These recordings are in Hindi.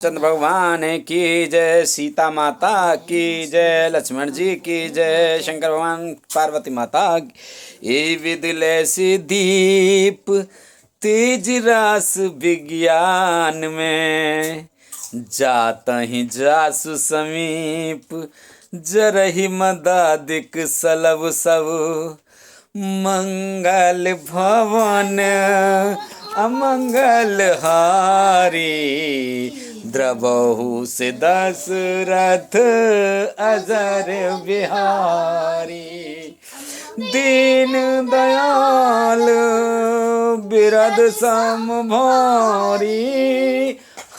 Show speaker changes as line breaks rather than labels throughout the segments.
चंद्र भगवान की जय, सीता माता की जय, लक्ष्मण जी की जय, शंकर भगवान पार्वती माता ये विदुले से दीप तेज रास विज्ञान में जाता ही जासु समीप जरहि मदादिक सलभ सब मंगल भवन अमंगल हारी द्रबहु से दशरथ अजर बिहारी दीन दयाल बिरद सम भारी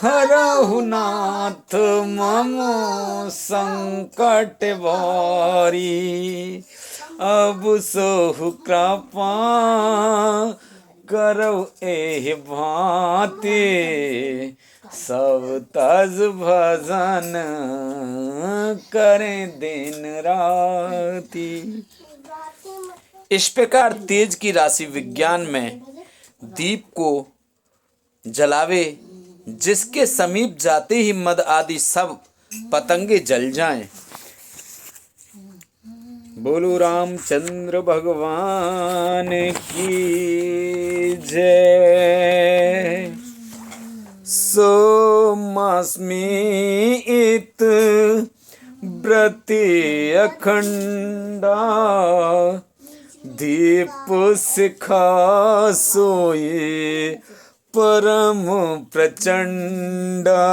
हरहु नाथ मम संकट भारी अब सोहु कृपा करो एहि भांति सब तज भजन करें दिन राति। इस प्रकार तेज की राशि विज्ञान में दीप को जलावे जिसके समीप जाते ही मद आदि सब पतंगे जल जाएं। बोलो रामचंद्र भगवान की जय। सोमास्मि इत व्रति अखंडा दीप शिखा सोये परम प्रचंडा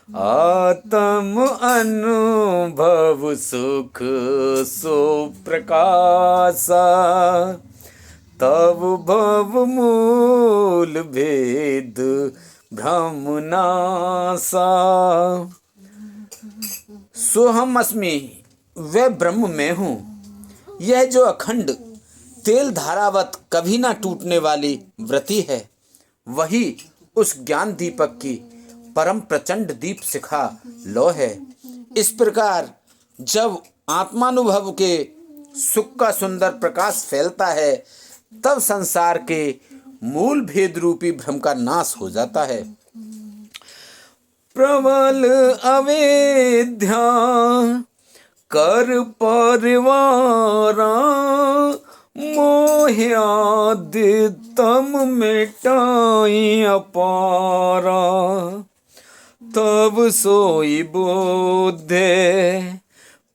आत्म अनुभव सुख सो प्रकाशा तब भव मूल भेद भ्रम नासा। सोहम अस्मि वह ब्रह्म में हूँ। यह जो अखंड तेल धारावत कभी ना टूटने वाली व्रति है वही उस ज्ञान दीपक की परम प्रचंड दीप शिखा लो है। इस प्रकार जब आत्मानुभव के सुख का सुंदर प्रकाश फैलता है तब संसार के मूल भेद रूपी भ्रम का नाश हो जाता है। प्रबल अवेद्या कर परिवारा मोह्यादि तम मिटाई अपारा तब सोई बोधे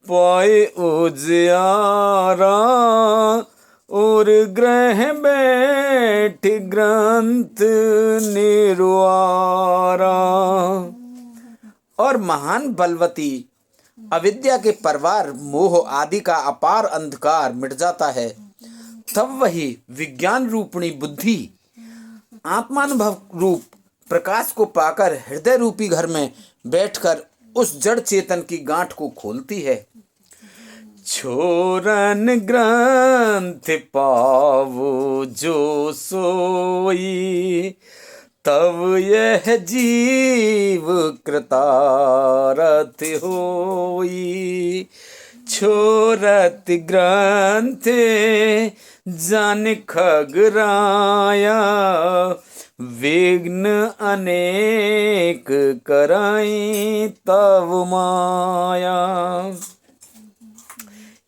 पाए उजियारा और ग्रह बैठ ग्रंथ निर्वारा। और महान बलवती अविद्या के परवार मोह आदि का अपार अंधकार मिट जाता है तब वही विज्ञान रूपणी बुद्धि आत्मानुभव रूप प्रकाश को पाकर हृदय रूपी घर में बैठकर उस जड़ चेतन की गांठ को खोलती है। छोरन ग्रंथ पावो जो सोई तब यह जीव कृतारथ होई। छोरत ग्रंथ जान खगराया विघ्न अनेक कराई तव माया।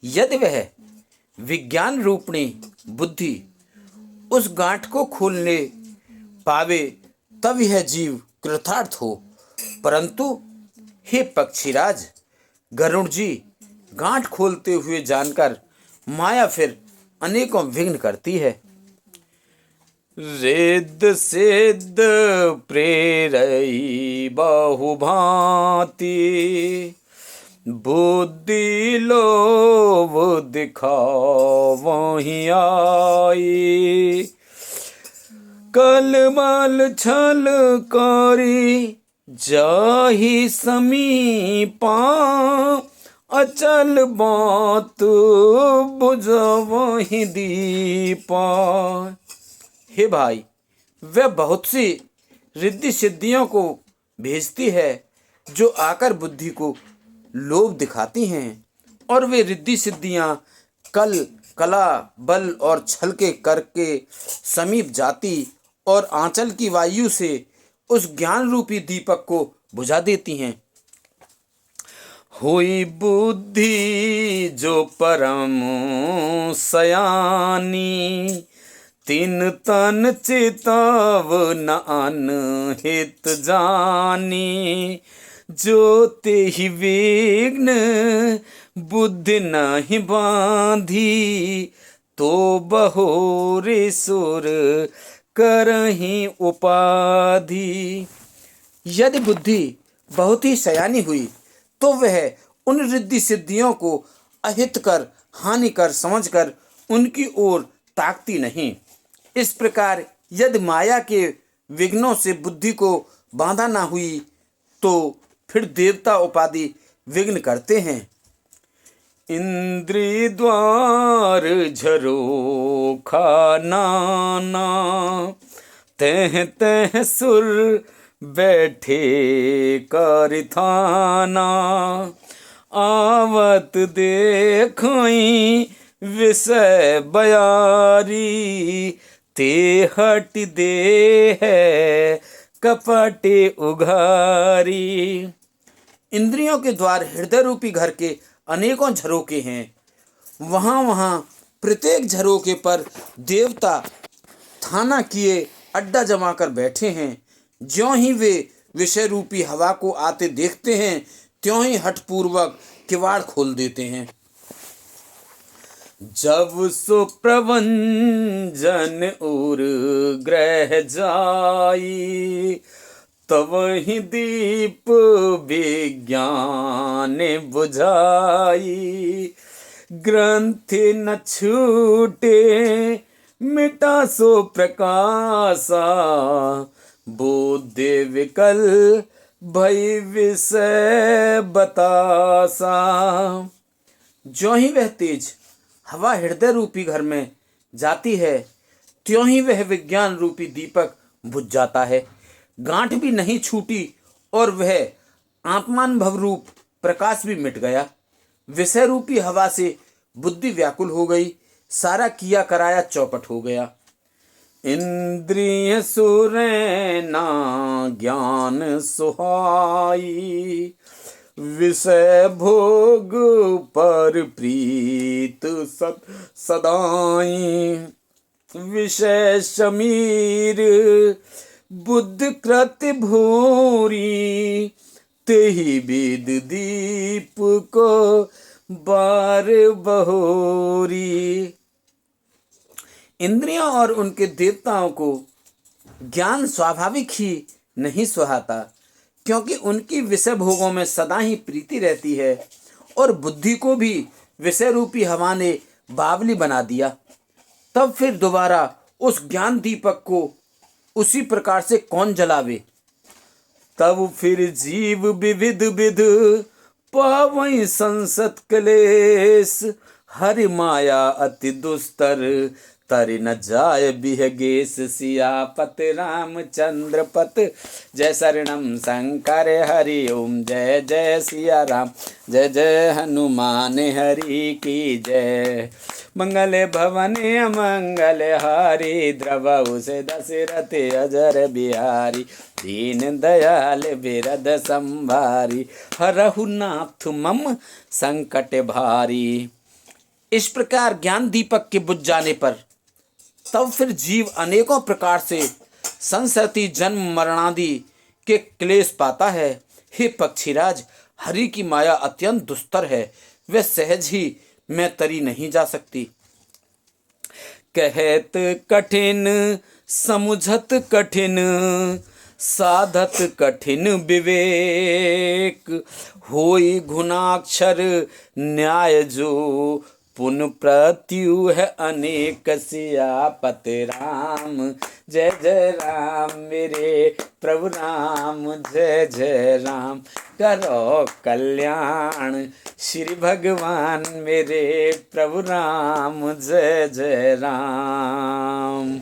यदि वह विज्ञान रूपणी बुद्धि उस गांठ को खोलने पावे तब यह जीव कृतार्थ हो। परंतु हे पक्षीराज गरुड़ जी गांठ खोलते हुए जानकर माया फिर अनेकों विघ्न करती है। रिद्ध सिद्ध प्रेरई बहुभांति बुद्धि लोभ दिखावहि आई। कलमल छल करी जाहि समीपा अचल बात बुझवहि दीपा। हे भाई वह बहुत सी रिद्धि सिद्धियों को भेजती है जो आकर बुद्धि को लोभ दिखाती हैं और वे रिद्धि सिद्धियां कला बल और छल के करके समीप जाती और आंचल की वायु से उस ज्ञान रूपी दीपक को बुझा देती हैं। हुई बुद्धि जो परम सयानी, तीन तन चितव न अनहित जानी, जो ते ही विघ्न बुद्धि नहीं बांधी, तो बहोरे सुर करहीं उपाधि। यदि बुद्धि बहुत ही सयानी हुई तो वह उन रिद्धि सिद्धियों को अहित कर, हानि कर समझकर उनकी ओर ताकती नहीं। इस प्रकार यदि माया के विघ्नों से बुद्धि को बांधा ना हुई तो फिर देवता उपाधि विघ्न करते हैं। इंद्रिय द्वार झरोखा नाना, तह तह सुर बैठे कर थाना, आवत देखई विषय बयारी, ते हट दे है कपटे उघारी। इंद्रियों के द्वार हृदय रूपी घर के अनेकों झरोके हैं। वहाँ वहाँ प्रत्येक झरोके पर देवता थाना किए अड्डा जमा कर बैठे हैं। ज्यों ही वे विषय रूपी हवा को आते देखते हैं त्यों ही हठपूर्वक किवाड़ खोल देते हैं। जब सो प्रवंजन उर ग्रह जाई, तब ही दीप विज्ञान बुझाई, ग्रंथि न छूटे मिटा सो प्रकाशा, बुद्धि विकल भई विषय बतासा। ज्यों ही वह तेज हवा हृदय रूपी घर में जाती है त्यों ही वह विज्ञान रूपी दीपक बुझ जाता है। गांठ भी नहीं छूटी और वह आत्मानुभव रूप प्रकाश भी मिट गया। विषय रूपी हवा से बुद्धि व्याकुल हो गई, सारा किया कराया चौपट हो गया। इंद्रिय सुरैना ज्ञान सुहाई, विषय भोग पर प्रीत सदाई, विषय शमीर बुद्ध कृत्य भूरी, तेहि विद दीप को बार बहोरी। इंद्रियों और उनके देवताओं को ज्ञान स्वाभाविक ही नहीं सुहाता, क्योंकि उनकी विषय भोगों में सदा ही प्रीति रहती है और बुद्धि को भी विषय रूपी हवा ने बावली बना दिया। तब फिर दोबारा उस ज्ञान दीपक को उसी प्रकार से कौन जलावे। तब फिर जीव विविध विध पावई संसत क्लेश, हरि माया अति दुस्तर तरि न जाय बिहगेश। सियापत रामचंद्र पत जय शरणम शंकर हरि ओम, जय जय सिया राम, जय जय हनुमान हरि की जय। मंगल भवन मंगल हारी, द्रवहु से दशरथ अजर बिहारी, दीन दयाल बिरद संभारी, हरहु नाथ मम संकट भारी। इस प्रकार ज्ञान दीपक के बुझ जाने पर तब फिर जीव अनेकों प्रकार से संसति जन्म मरणादि के क्लेश पाता है। हे पक्षीराज, हरि की माया अत्यंत दुस्तर है, वह सहज ही मैं तरी नहीं जा सकती। कहत कठिन समुझत कठिन, साधत कठिन विवेक, होई घुनाक्षर न्याय जो पुन प्रत्यु है अनेक। सियापत राम जय जय राम, मेरे प्रभु राम जय जय राम, करो कल्याण श्री भगवान मेरे प्रभु राम जय जय राम।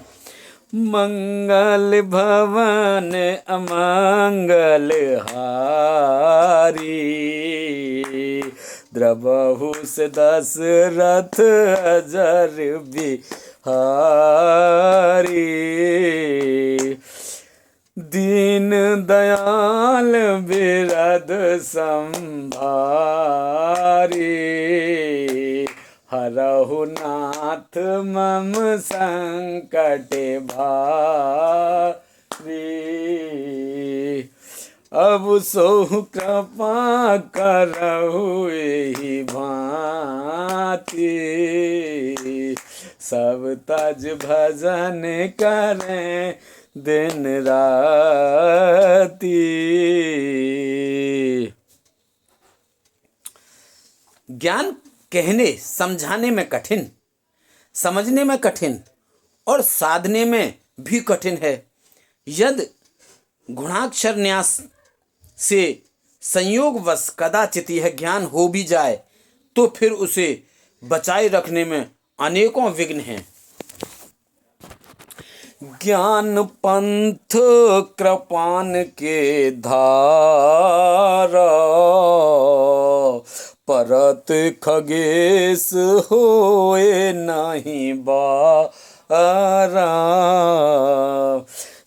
मंगल भवन अमंगल हारी, द्रवहु से दशरथ अजर बिहारी, दीन दयाल बिरद संभारी, हरहु नाथ मम संकट भारी। अब सो कृपा करहु एहि भांति, सब तज भजन करें दिन राती। ज्ञान कहने समझाने में कठिन, समझने में कठिन और साधने में भी कठिन है। यदि गुणाक्षर न्यास से संयोगवश कदाचित यह ज्ञान हो भी जाए तो फिर उसे बचाए रखने में अनेकों विघ्न हैं। ज्ञान पंथ कृपान के धारा, परत खगेश होए नहीं बारा।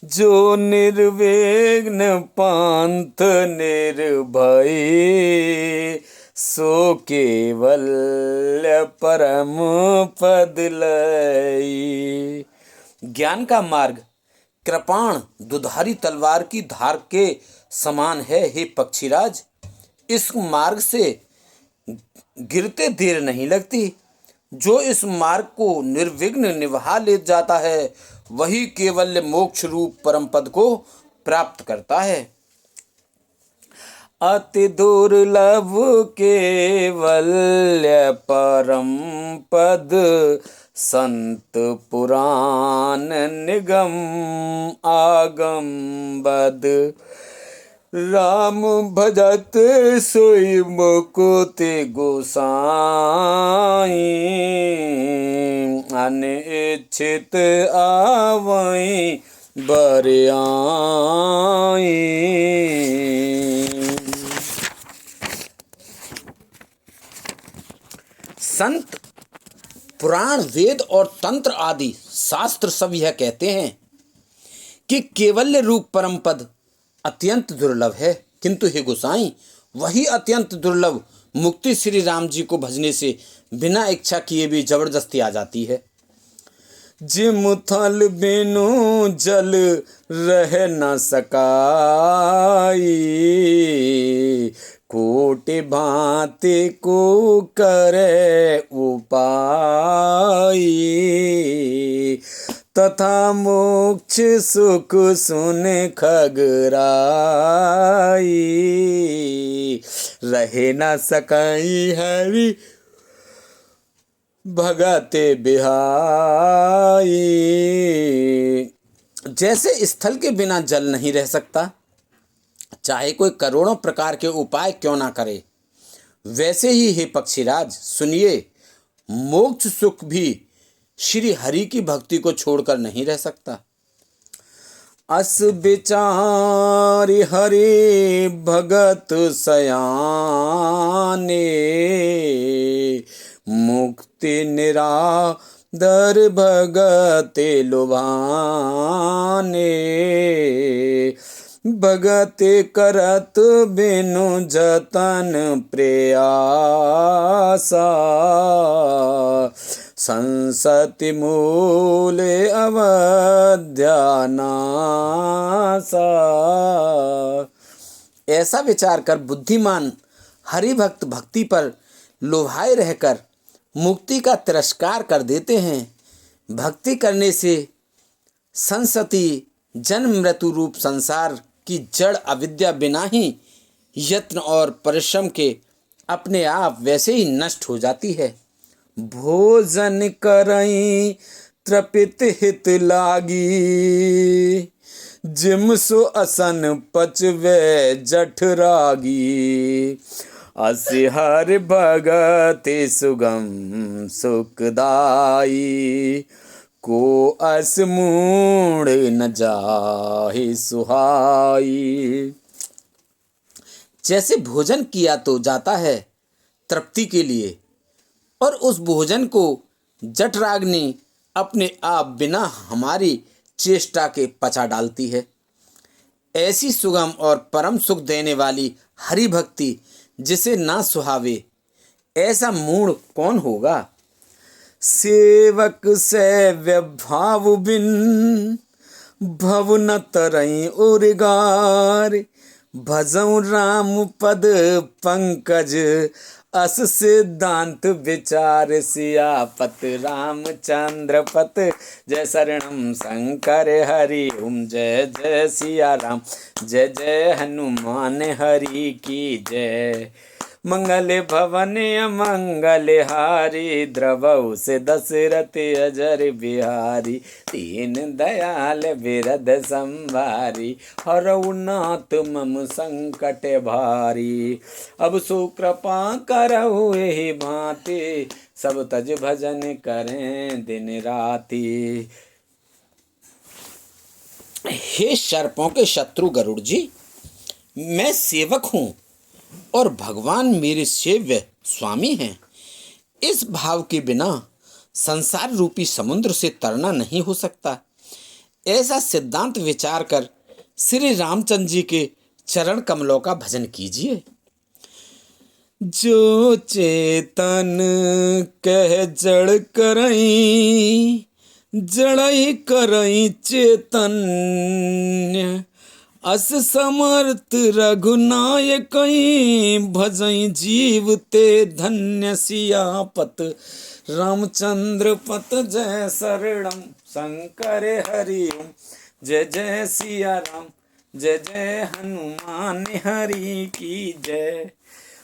जो निर्विघ्न पंथ निर्भय, सो केवल्य परम पद लई। ज्ञान का मार्ग कृपाण दुधारी तलवार की धार के समान है। हे पक्षीराज, इस मार्ग से गिरते देर नहीं लगती। जो इस मार्ग को निर्विघ्न निभा ले जाता है वही केवल मोक्ष रूप परम पद को प्राप्त करता है। अति दुर्लभ केवल्य परम पद, संत पुराण निगम आगम बद। राम भजत सोई मुकुति गोसाई, अनिच्छित आवई बरियाई। संत पुराण वेद और तंत्र आदि शास्त्र सब यह कहते हैं कि केवल्य रूप परम पद अत्यंत दुर्लभ है, किंतु हे गोसाई वही अत्यंत दुर्लभ मुक्ति श्री राम जी को भजने से बिना इच्छा किए भी जबरदस्ती आ जाती है। जिम थल बिनु जल रह न सकाई, कोटि भांति को करे उपाय। तथा मोक्ष सुख सुन खगराई, रहे न सकई हरि भगते बिहाई। जैसे स्थल के बिना जल नहीं रह सकता, चाहे कोई करोड़ों प्रकार के उपाय क्यों ना करे, वैसे ही हे पक्षीराज सुनिए, मोक्ष सुख भी श्री हरि की भक्ति को छोड़कर नहीं रह सकता। अस विचारि हरि भगत सयाने, मुक्ति निरादर भगते लुभाने। भगति करत बिनु जतन प्रयासा, संसति मूल अवध्यानासा। ऐसा विचार कर बुद्धिमान हरि भक्त भक्ति पर लोभाए रहकर मुक्ति का तिरस्कार कर देते हैं। भक्ति करने से संसति जन्म मृत्यु रूप संसार की जड़ अविद्या बिना ही यत्न और परिश्रम के अपने आप वैसे ही नष्ट हो जाती है। भोजन करई तृपित हित लागी, जिम सो असन पचवे जठरागी। असि हर भगति सुगम सुखदाई, को अस मूढ़ न जाहि सुहाई। जैसे भोजन किया तो जाता है तृप्ति के लिए, और उस भोजन को जठराग्नि अपने आप बिना हमारी चेष्टा के पचा डालती है। ऐसी सुगम और परम सुख देने वाली हरि भक्ति जिसे ना सुहावे, ऐसा मूढ़ कौन होगा। सेवक सेव्य भाव बिन, भव न तरई उर्गार। भजऊ राम पद पंकज, अस सिद्धांत विचार। सियापत रामचंद्र पत, जय शरणम शंकर हरि ओम। जय जय सिया राम, जय जय हनुमान हरि की जय। मंगल भवन मंगल हारी, द्रवहु से दशरथ अजर बिहारी। दीन दयाल बिरद संभारी, हरऊ नाथ मम संकट भारी। अब सो कृपा करहु एहि भांति, सब तज भजन करें दिन राति। हे सर्पों के शत्रु गरुड़ जी, मैं सेवक हूँ और भगवान मेरे सेव्य स्वामी हैं। इस भाव के बिना संसार रूपी समुद्र से तरना नहीं हो सकता। ऐसा सिद्धांत विचार कर श्री रामचंद्र जी के चरण कमलों का भजन कीजिए। जो चेतन कह जड़ करई, जड़ई करई चेतन्य। अस समर्थ रघुनायक, भजई जीव ते धन्य। सियापत रामचंद्र पत, जय शरणम शंकर हरि ओम। जय जय सिया राम, जय जय हनुमान हरि की जय।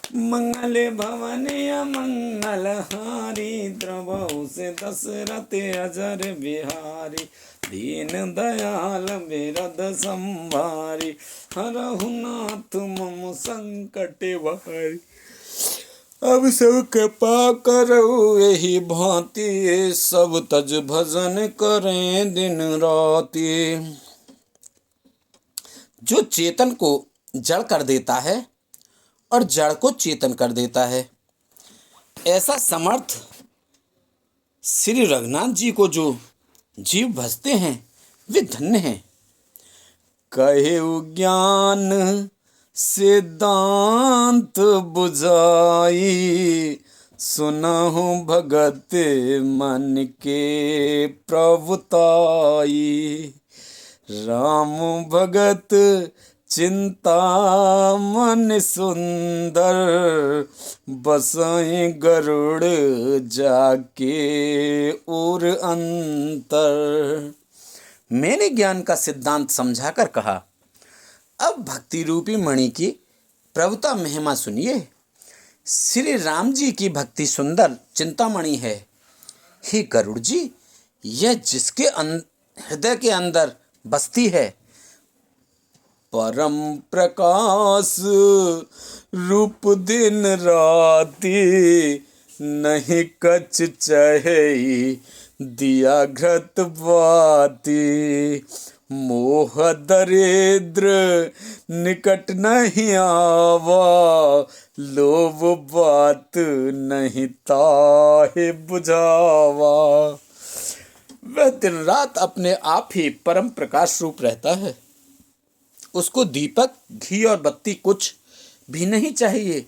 मंगल भवन मंगल हारी, द्रवहु से दशरथ अजर बिहारी। दीन दयाल बिरद संभारी, हरहु नाथ मम संकट भारी। अब सब कृपा करहु एहि भांति, सब तज भजन करें दिन राति। जो चेतन को जड़ कर देता है और जड़ को चेतन कर देता है, ऐसा समर्थ श्री रघुनाथ जी को जो जीव भजते हैं वे धन्य हैं। कहेउ ज्ञान सिद्धांत बुझाई, सुनहु भगत मन के प्रभुताई। राम भगत चिंता मन सुंदर, बसई गरुड़ जाके और अंतर। मैंने ज्ञान का सिद्धांत समझाकर कहा, अब भक्ति रूपी मणि की प्रभुता महिमा सुनिए। श्री राम जी की भक्ति सुंदर चिंतामणि है। हे गरुड़ जी, यह जिसके हृदय के अंदर बसती है, परम प्रकाश रूप दिन राति। नहीं कछ चहे दिया घृत बाती। मोह दरिद्र निकट नहीं आवा, लोभ बात नहीं ताहे बुझावा। वह दिन रात अपने आप ही परम प्रकाश रूप रहता है। उसको दीपक, घी और बत्ती कुछ भी नहीं चाहिए।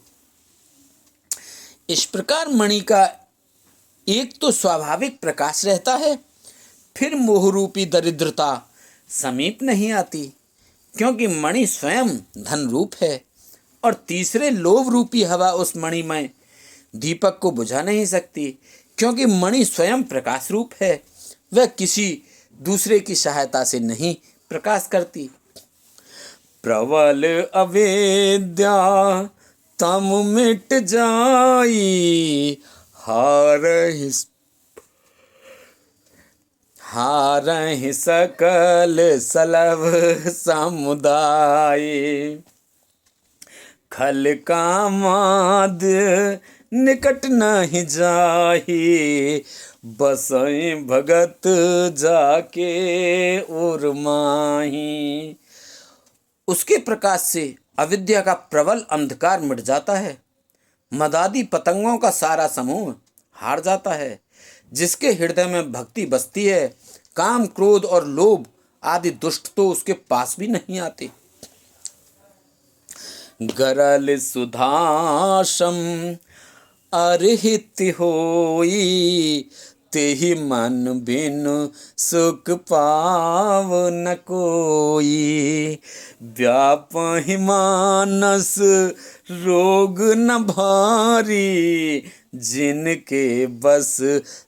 इस प्रकार मणि का एक तो स्वाभाविक प्रकाश रहता है, फिर मोह रूपी दरिद्रता समीप नहीं आती, क्योंकि मणि स्वयं धन रूप है। और तीसरे लोभ रूपी हवा उस मणि में दीपक को बुझा नहीं सकती, क्योंकि मणि स्वयं प्रकाश रूप है। वह किसी दूसरे की सहायता से नहीं प्रकाश करती। प्रबल अवेद्या तम मिट जाई, हारहि सकल सलभ समुदाय। खल कामाद निकट नहीं जाही, बसई भगत जाके और माही। उसके प्रकाश से अविद्या का प्रबल अंधकार मिट जाता है। मदादी पतंगों का सारा समूह हार जाता है। जिसके हृदय में भक्ति बसती है, काम, क्रोध और लोभ आदि दुष्ट तो उसके पास भी नहीं आते। गरल सुधासम अरहित होई, तेहि मन बिन सुख पाव न कोई। व्यापहि मानस रोग न भारी, जिनके बस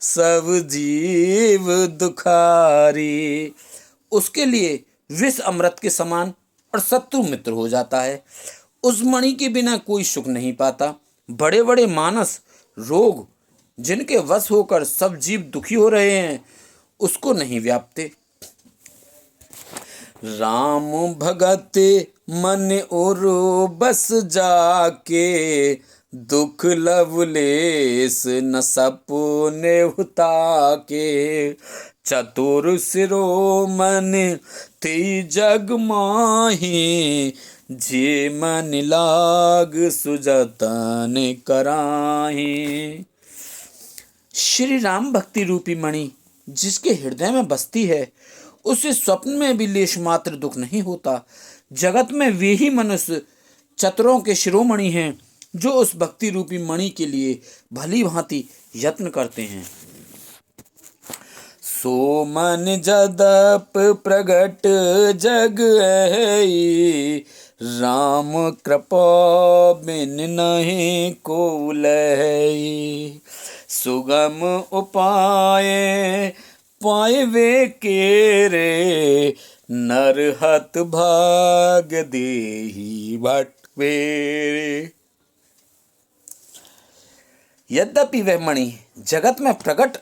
सब जीव दुखारी। उसके लिए विष अमृत के समान और शत्रु मित्र हो जाता है। उस मणि के बिना कोई सुख नहीं पाता। बड़े बड़े मानस रोग जिनके वश होकर सब जीव दुखी हो रहे हैं, उसको नहीं व्यापते। राम भगत मन और बस जाके, दुख लवलेस न सपुने हुता के। चतुर शिरोमन ते जग माही, जे मन लाग सुजतन कराही। श्री राम भक्ति रूपी मणि जिसके हृदय में बसती है, उसे स्वप्न में भी लेश मात्र दुख नहीं होता। जगत में वे ही मनुष्य चतुरों के शिरोमणि हैं जो उस भक्ति रूपी मणि के लिए भली भांति यत्न करते हैं। सो मन जदप प्रगट जग है, राम कृपा बिन नहीं को लय। सुगम उपाय पाए वे केरे, नरहत भाग देहि भटवेरे। यद्यपि वह मणि जगत में प्रकट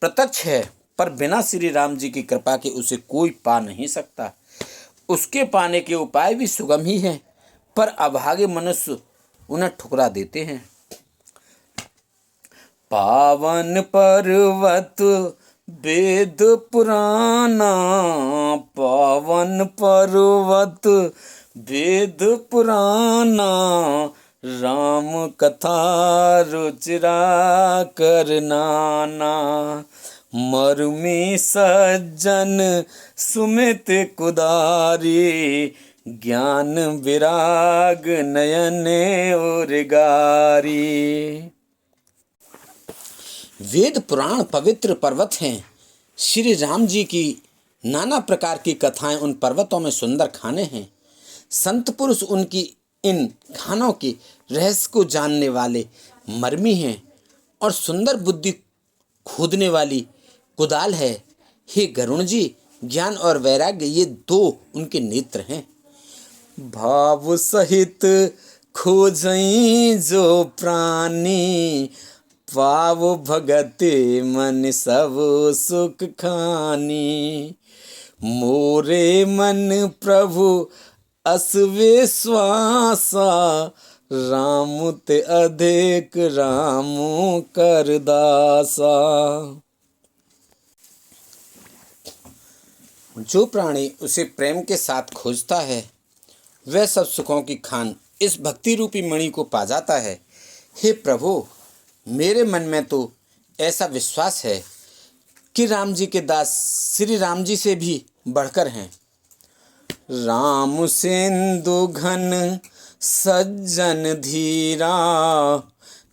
प्रत्यक्ष है, पर बिना श्री राम जी की कृपा के उसे कोई पा नहीं सकता। उसके पाने के उपाय भी सुगम ही हैं, पर अभागे मनुष्य उन्हें ठुकरा देते हैं। पावन पर्वत वेद पुराना, पावन पर्वत वेद पुराना, राम कथा रुचिरा करनाना। मरुमी सज्जन सुमित कुदारी, ज्ञान विराग नयन और गारी। वेद पुराण पवित्र पर्वत हैं। श्री राम जी की नाना प्रकार की कथाएं उन पर्वतों में सुंदर खाने हैं। संत पुरुष उनकी इन खानों के रहस्य को जानने वाले मर्मी हैं और सुंदर बुद्धि खोदने वाली कुदाल है। हे गरुण जी, ज्ञान और वैराग्य ये दो उनके नेत्र हैं। भाव सहित खोजई जो प्राणी, पाव भगते मन सब सुख खानी। मोरे मन प्रभु अस विश्वासा, राम ते अधिक राम कर दासा। जो प्राणी उसे प्रेम के साथ खोजता है, वह सब सुखों की खान इस भक्ति रूपी मणि को पा जाता है। हे प्रभु, मेरे मन में तो ऐसा विश्वास है कि राम जी के दास श्री राम जी से भी बढ़कर हैं। राम सिंधु घन सज्जन धीरा,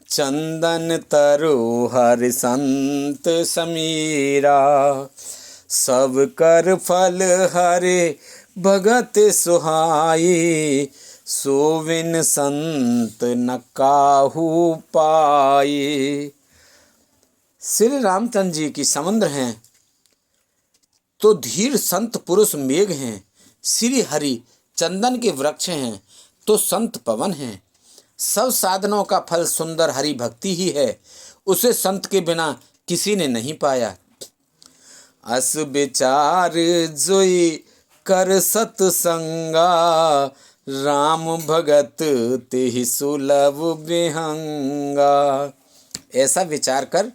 चंदन तरु हर संत समीरा। सब कर फल हरे भगत सुहाई, सोविन संत न काहू पाई। श्री रामचंद्र जी की समुद्र हैं तो धीर संत पुरुष मेघ हैं। श्री हरि चंदन के वृक्ष हैं तो संत पवन हैं। सब साधनों का फल सुंदर हरि भक्ति ही है, उसे संत के बिना किसी ने नहीं पाया। अस विचार जोई कर सतसंगा, राम भगत तेहि सुलभ विहंगा। ऐसा विचार कर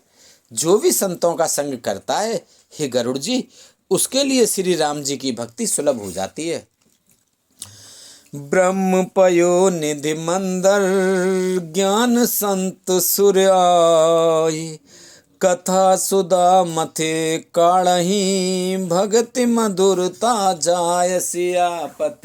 जो भी संतों का संग करता है, हे गरुड़ जी, उसके लिए श्री राम जी की भक्ति सुलभ हो जाती है। ब्रह्म पयो निधि मंदर, ज्ञान संत सुर आए। कथा सुधा मथे काढ़ही, भगति मधुरता जाय सियापत।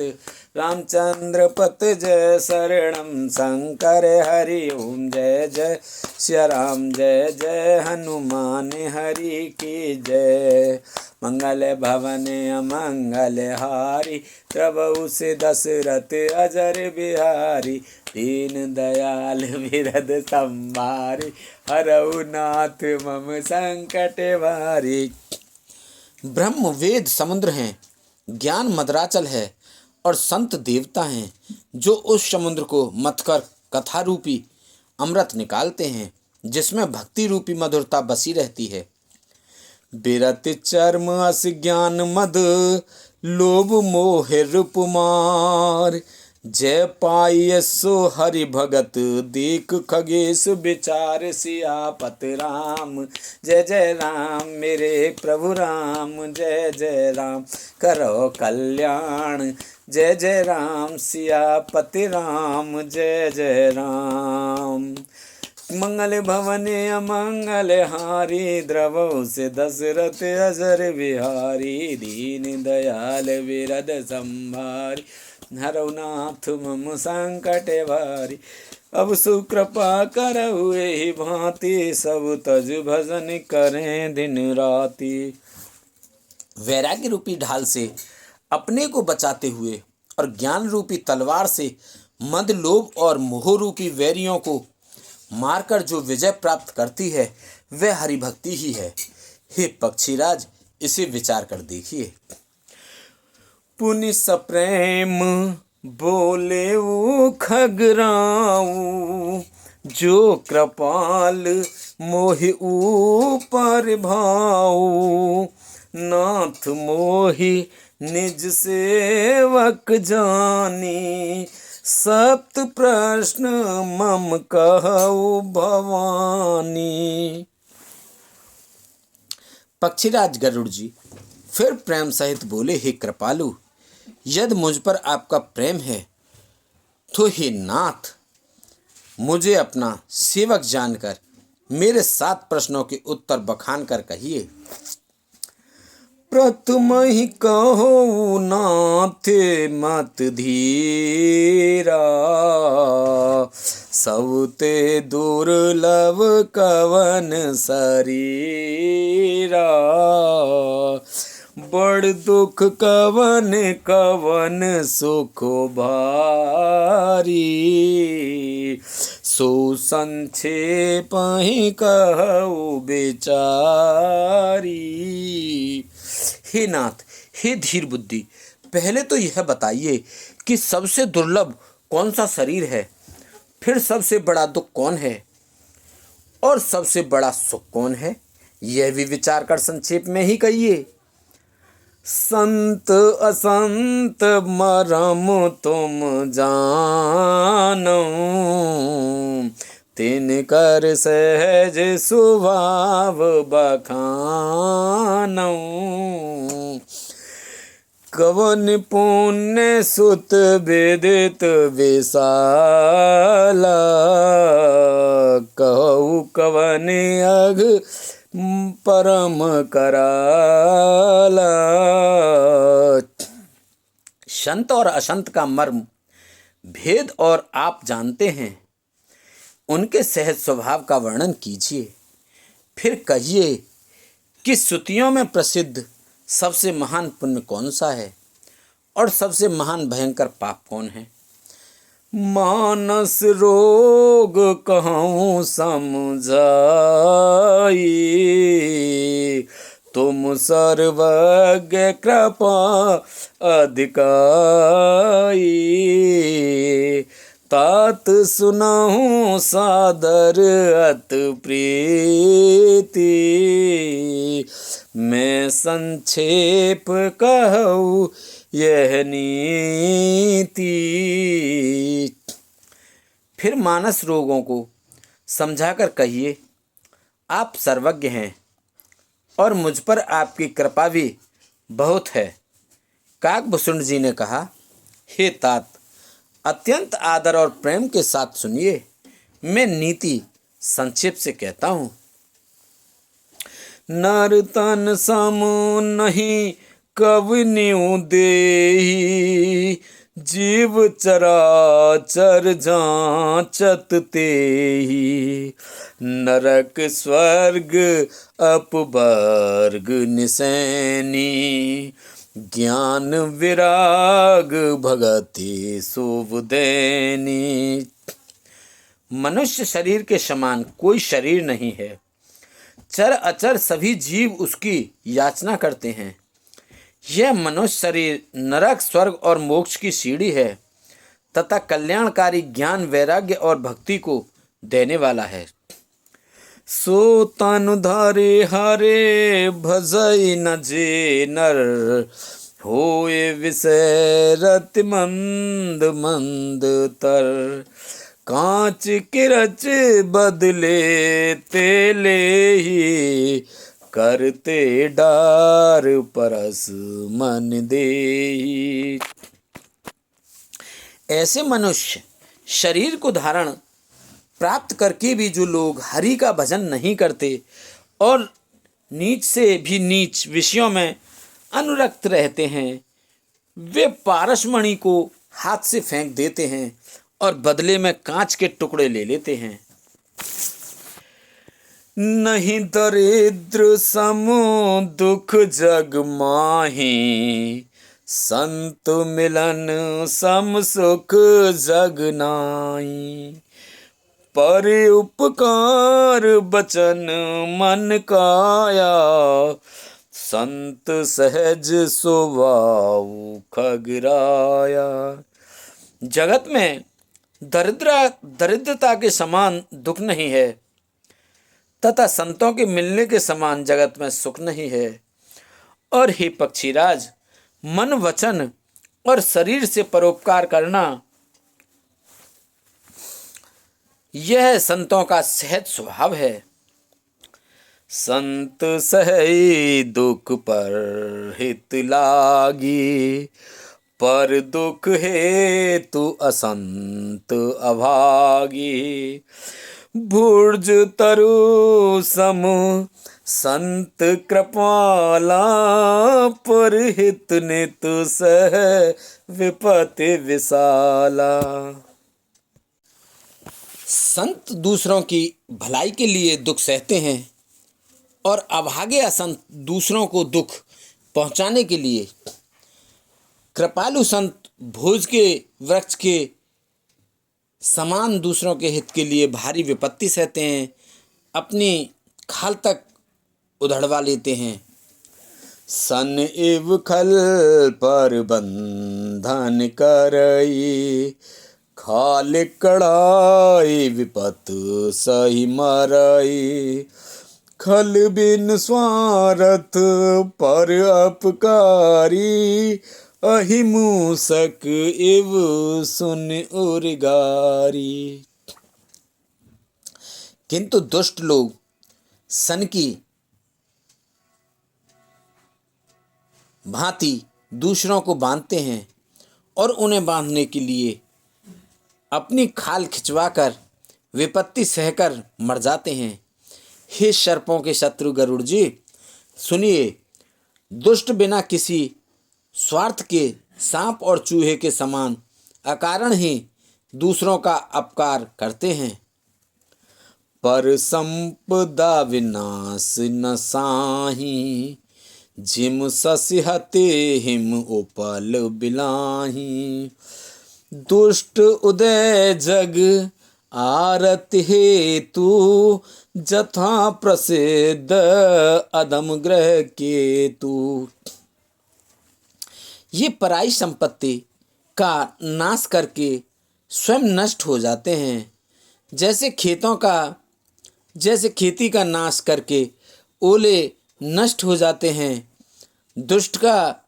रामचंद्र पत जय शरणम शंकर हरि ओम जय जय श्री राम जय जय हनुमान हरि की जय। मंगल भवन अमंगल हारी, प्रभु से दशरथ अजर बिहारी। दीन दयाल विरद संभारी, हरऊ नाथ मम संकट भारी। ब्रह्म वेद समुद्र हैं, ज्ञान मदराचल है और संत देवता हैं जो उस समुद्र को मथकर कथा रूपी अमृत निकालते हैं जिसमें भक्ति रूपी मधुरता बसी रहती है। बिरत चर्म अस ज्ञान मद, लोभ मोह रूपमार। जय पाई सो हरि भगत, देख खगेश विचार। सियापत राम जय जय राम, मेरे प्रभु राम जय जय राम। करो कल्याण जय जय राम, सियापति राम जय जय राम। मंगल भवन अमंगल हारी, द्रवौ से दशरथ अजर बिहारी। दीन दयाल विरद संभारी, हरऊ नाथ मम संकट भारी। अब सुकृपा करऊ एहि भांति, सब तज भजन करें दिन राति। वैराग्य रूपी ढाल से अपने को बचाते हुए और ज्ञान रूपी तलवार से मद लोभ और मोह रूपी वैरियों को मारकर जो विजय प्राप्त करती है वह हरि भक्ति ही है। हे पक्षीराज, इसे विचार कर देखिए। पुनि सप्रेम बोले वो खगराऊ, जो कृपाल मोहि ऊपर भाऊ। नाथ मोहि निज सेवक जानी, सप्त प्रश्न मम कहु भवानी। पक्षीराज गरुड़ जी फिर प्रेम सहित बोले, हे कृपालु, यदि मुझ पर आपका प्रेम है तो हे नाथ, मुझे अपना सेवक जानकर मेरे 7 प्रश्नों के उत्तर बखान कर कहिए। प्रथम ही कहो नाथ मत धीरा, सबते दुर्लभ कवन शरीरा। बड़ दुख कवन कवन सुख भारी, सो संक्षेप ही कहु बेचारी। हे नाथ, हे धीर बुद्धि, पहले तो यह बताइए कि सबसे दुर्लभ कौन सा शरीर है, फिर सबसे बड़ा दुख कौन है और सबसे बड़ा सुख कौन है, यह भी विचार कर संक्षेप में ही कहिए। संत असंत मरम तुम जानो, तिन कर सहज स्वभाव बखानो। कवन पुण्य सुत विदित विशाला, कहु कवन अघ परम कराला। संत और असंत का मर्म भेद और आप जानते हैं, उनके सहज स्वभाव का वर्णन कीजिए। फिर कहिए कि श्रुतियों में प्रसिद्ध सबसे महान पुण्य कौन सा है और सबसे महान भयंकर पाप कौन है। मानस रोग कहूँ समझाई, तुम सर्वज्ञ कृपा अधिकाई। तात सुनहु सादर अत प्रीति, मैं संक्षेप कहूँ यह नीति। फिर मानस रोगों को समझाकर कहिए, आप सर्वज्ञ हैं और मुझ पर आपकी कृपा भी बहुत है। काकभूषण जी ने कहा, हे तात, अत्यंत आदर और प्रेम के साथ सुनिए, मैं नीति संक्षेप से कहता हूँ। नर तन सम नहीं कवन्यु देहि, जीव चराचर जांचत तेहि, नरक स्वर्ग अपवर्ग निसैनी, ज्ञान विराग भगति शुभदैनी। मनुष्य शरीर के समान कोई शरीर नहीं है। चर अचर सभी जीव उसकी याचना करते हैं। यह मनुष्य शरीर नरक स्वर्ग और मोक्ष की सीढ़ी है तथा कल्याणकारी ज्ञान वैराग्य और भक्ति को देने वाला है। सो तनु धारे हरे भजई न जे नर, होए विषय रति मंद मंद तर, कांच किरच बदले तेले ही, करते डार परस मन देहि। ऐसे मनुष्य शरीर को धारण प्राप्त करके भी जो लोग हरि का भजन नहीं करते और नीच से भी नीच विषयों में अनुरक्त रहते हैं, वे पारसमणि को हाथ से फेंक देते हैं और बदले में कांच के टुकड़े ले लेते हैं। नहीं दरिद्र सम दुख जग माही, संत मिलन सम सुख जग नाई, पर उपकार बचन मन काया, संत सहज स्वभाव खगराया। जगत में दरिद्रता के समान दुख नहीं है तथा संतों के मिलने के समान जगत में सुख नहीं है। और हे पक्षीराज, मन वचन और शरीर से परोपकार करना यह संतों का सहज स्वभाव है। संत सहई दुख पर हित लागी, पर दुख है तू असंत अभागी, भुर्ज तरु सम संत कृपाला, पर हित नित सह विपत्ति विशाला। संत दूसरों की भलाई के लिए दुख सहते हैं और अभागे असंत दूसरों को दुख पहुंचाने के लिए। कृपालु संत भोज के वृक्ष के समान दूसरों के हित के लिए भारी विपत्ति सहते हैं, अपनी खाल तक उधड़वा लेते हैं। सन एव खल पर बंधन करई, खाल कड़ाई विपत सही मरई, खल बिन स्वार्थ पर अपकारी, अहिमूसक एव सुन उर्गारी। किंतु दुष्ट लोग सन की भांति दूसरों को बांधते हैं और उन्हें बांधने के लिए अपनी खाल खिंचवाकर विपत्ति सहकर मर जाते हैं। हे सर्पों के शत्रु गरुड़ जी, सुनिए, दुष्ट बिना किसी स्वार्थ के सांप और चूहे के समान अकारण ही दूसरों का अपकार करते हैं। पर संपदा विनाश न साही, जिम ससिहते हिम उपल बिलाही, दुष्ट उदय जग आरत हेतु, जथा प्रसिद्ध अदम ग्रह केतु। ये पराई संपत्ति का नाश करके स्वयं नष्ट हो जाते हैं, जैसे खेती का नाश करके ओले नष्ट हो जाते हैं। दुष्ट का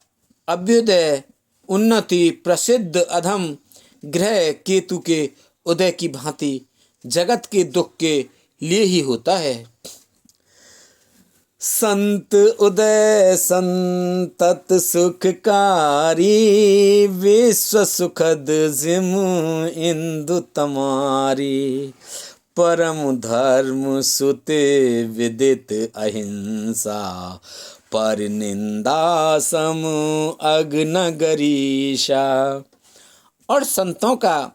अभ्युदय उन्नति प्रसिद्ध अधम ग्रह केतु के उदय की भांति जगत के दुख के लिए ही होता है। संत उदय संतत सुखकारी, विश्व सुखद जिम इंदु तमारी, परम धर्म सुते विदित अहिंसा, पर निंदा सम अग्न गरीषा। और संतों का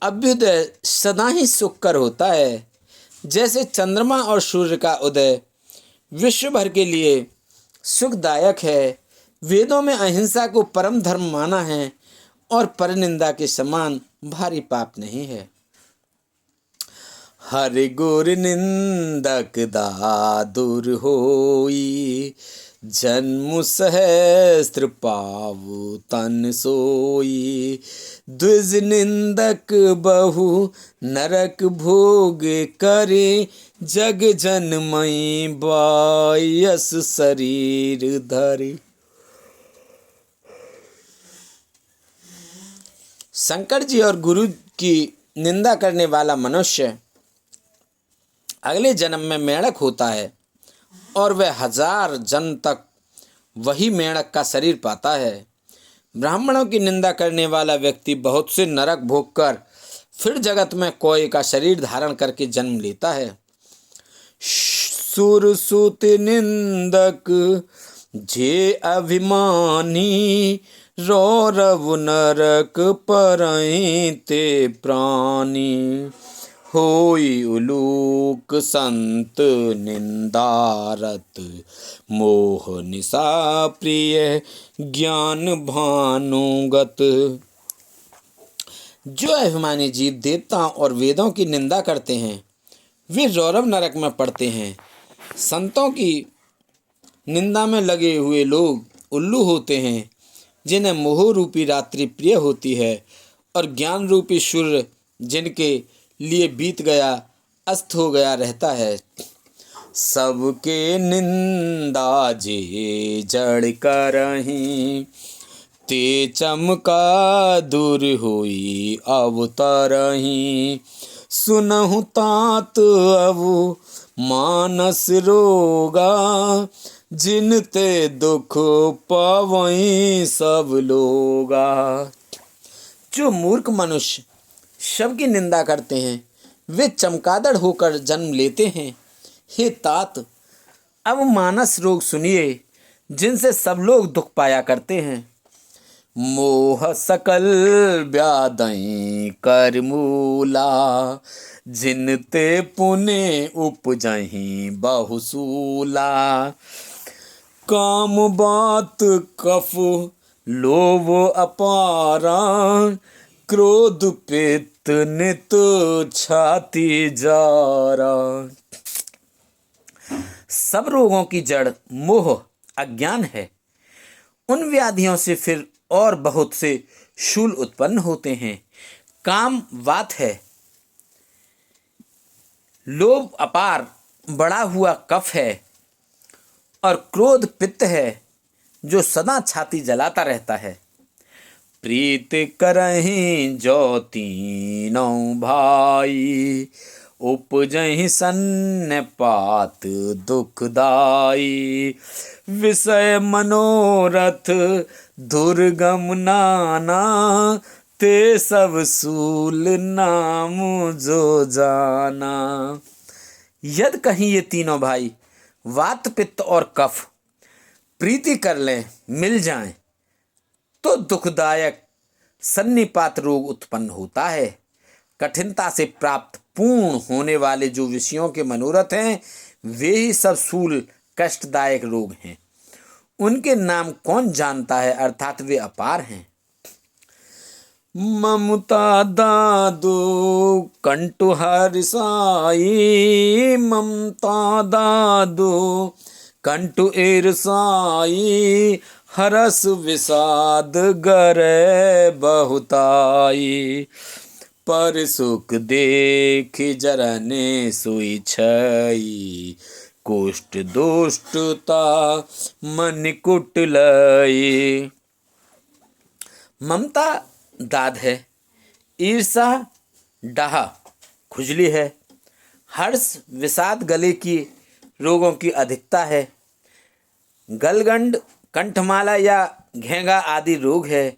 अभ्युदय सदा ही सुखकर होता है, जैसे चंद्रमा और सूर्य का उदय विश्व भर के लिए सुखदायक है। वेदों में अहिंसा को परम धर्म माना है और परनिंदा के समान भारी पाप नहीं है। हरि गुर निंदक दादुर होई, जन्म सहस्त्र पावु तन सोई। द्विज निंदक बहु नरक भोग करे, जग जनमई बायस शरीर धरे। शंकर जी और गुरु की निंदा करने वाला मनुष्य अगले जन्म में मेंढक होता है और वह 1000 जन्म तक वही मेंढक का शरीर पाता है। ब्राह्मणों की निंदा करने वाला व्यक्ति बहुत से नरक भोग कर फिर जगत में कोय का शरीर धारण करके जन्म लेता है। सुरसुत निंदक जे अभिमानी, रौरव नरक परई ते प्राणी। होई उलूक संत निंदारत, मोह निशा प्रिय ज्ञान भानुगत। जो अभिमानी जीव देवताओं और वेदों की निंदा करते हैं वे रौरव नरक में पड़ते हैं। संतों की निंदा में लगे हुए लोग उल्लू होते हैं, जिन्हें मोह रूपी रात्रि प्रिय होती है, और ज्ञान रूपी सूर्य जिनके लिए बीत गया अस्त हो गया रहता है। सबके निंदा जे जड़ करहीं, ते चमका दूर हुई अवतरहीं। सुनहु तात अवु मानस रोगा, जिनते दुख पावई सब लोगा। जो मूर्ख मनुष्य शव की निंदा करते हैं वे चमगादड़ होकर जन्म लेते हैं। हे तात, अब मानस रोग सुनिए जिनसे सब लोग दुख पाया करते हैं। मोह सकल व्याधि कर मूला, जिनते पुने उपजहि बहुसूला। काम बात कफ लोभ अपारा, क्रोध पित्त नित छाती जारा। सब रोगों की जड़ मोह अज्ञान है। उन व्याधियों से फिर और बहुत से शूल उत्पन्न होते हैं। काम वात है, लोभ अपार बढ़ा हुआ कफ है, और क्रोध पित्त है जो सदा छाती जलाता रहता है। प्रीत करहीं जो तीनों भाई, उपजहि सन्नपात दुखदाई। विषय मनोरथ दुर्गम नाना, ते सब सूल नाम जो जाना। यदि कहीं ये तीनों भाई वात पित्त और कफ प्रीति कर लें, मिल जाएं, तो दुखदायक सन्निपात रोग उत्पन्न होता है। कठिनता से प्राप्त पूर्ण होने वाले जो विषयों के मनोरथ हैं वे ही सब सूल कष्टदायक रोग हैं। उनके नाम कौन जानता है, अर्थात वे अपार हैं। ममता दादो कंटु हरिसाई, ममता दादो कंटु ईर्षाई। हरस विषाद गरे बहुताई, पर सुख देख जरने सुई छई। कुष्ठ दुष्टता मन कुटलई। ममता दाद है, ईर्षा डाह खुजली है, हर्ष विषाद गले की रोगों की अधिकता है, गलगंड कंठमाला या घेंगा आदि रोग है।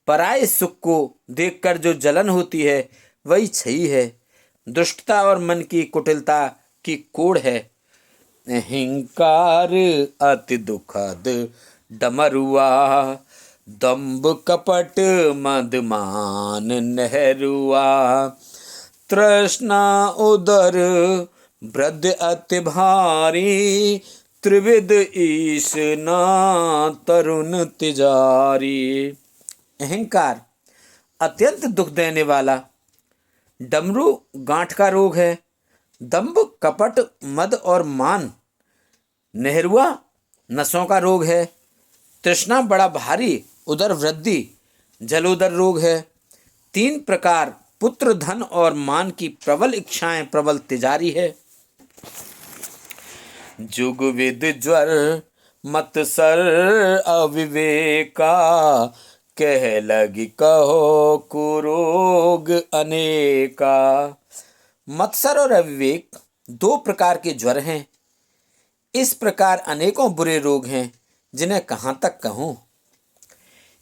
पराये सुख को देखकर जो जलन होती है वही छई है। दुष्टता और मन की कुटिलता की कोड़ है। अहंकार अति दुखद डमरुआ, दंभ कपट मदमान नहरुआ। तृष्णा उदर वृद्ध अति भारी, त्रिविध ईश ना तरुण तिजारी। अहंकार अत्यंत दुख देने वाला, डमरू गांठ का रोग है, दंभ कपट मद और मान नहरुआ नसों का रोग है, तृष्णा बड़ा भारी, उदर वृद्धि जलोदर रोग है। 3 प्रकार पुत्र धन और मान की प्रबल इच्छाएं प्रबल तिजारी है। जुग विद ज्वर मत्सर अविवेका, कह लगी कहो कुरोग अनेका। मत्सर और अविवेक 2 प्रकार के ज्वर हैं। इस प्रकार अनेकों बुरे रोग हैं जिन्हें कहाँ तक कहूँ।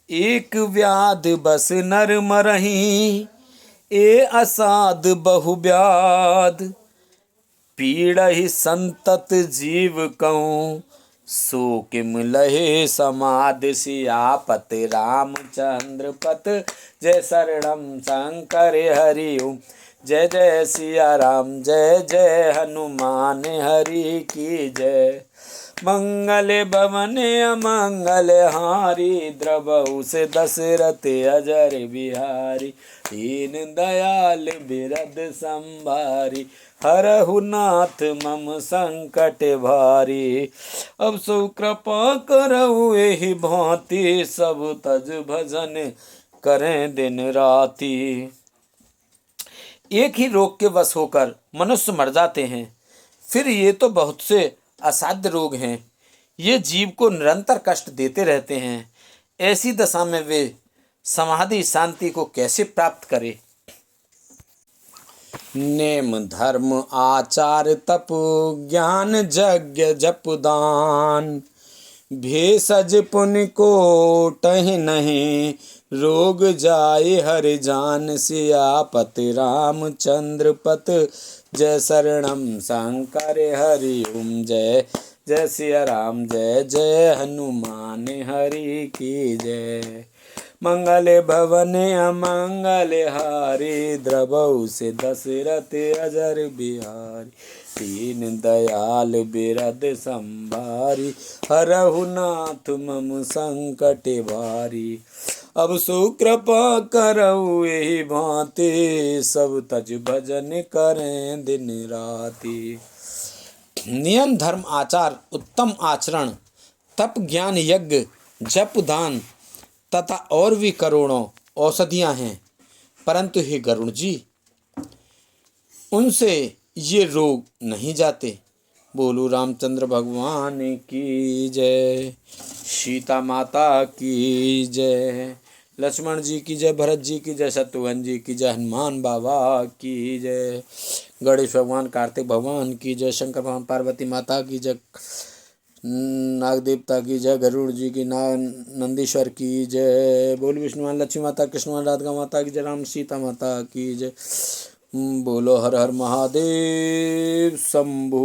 एक व्याध बस नर मरही, ए असाध बहु व्याध। पीड़ ही संतत जीव कहूँ, सो किम लहे समाध। सियापत रामचंद्र पत, जय शरणम शंकर हरि ओम। जय जय सिया राम, जय जय हनुमान हरि की जय। मंगल भवन अमंगल हारी, द्रवहु से दशरथ अजर बिहारी। दीन दयाल बिरद संभारी, हरहु नाथ मम संकट भारी। अब सो कृपा करहु एहि भांति, सब तज भजन करें दिन राति। एक ही रोग के वश होकर मनुष्य मर जाते हैं, फिर ये तो बहुत से असाध्य रोग हैं। ये जीव को निरंतर कष्ट देते रहते हैं। ऐसी दशा में वे समाधि शांति को कैसे प्राप्त करें। नेम धर्म आचार तप ज्ञान यज्ञ जप दान, भेषज पुण्य को टहि नहीं, रोग जाए हर जान। सियापत रामचंद्र पत, जय शरणम शंकर हरि ओम। जय जय सिया राम, जय जय हनुमान हरि की जय। मंगल भवन अमंगल हारी, द्रवहु से दशरथ अजर बिहारी। दीन दयाल बिरद संभारी, हरहु नाथ मम संकट भारी। अब सो कृपा करहु एहि भांति, सब तज भजन करें दिन राति। नियम धर्म आचार उत्तम आचरण, तप ज्ञान यज्ञ जप दान तथा और भी करोड़ों औषधियां हैं, परंतु हे गरुड़ जी, उनसे ये रोग नहीं जाते। बोलो रामचंद्र भगवान की जय, सीता माता की जय, लक्ष्मण जी की जय, भरत जी की जय, शत्रुघ्न जी की जय, हनुमान बाबा की जय, गणेश भगवान कार्तिक भगवान की जय, शंकर भगवान पार्वती माता की जय, नाग देवता की जय, गरुड़ जी की, नंदीश्वर की जय। बोल विष्णुमान लक्ष्मी माता, कृष्णमान राधिका माता की जय, राम सीता माता की जय। बोलो हर हर महादेव शंभू।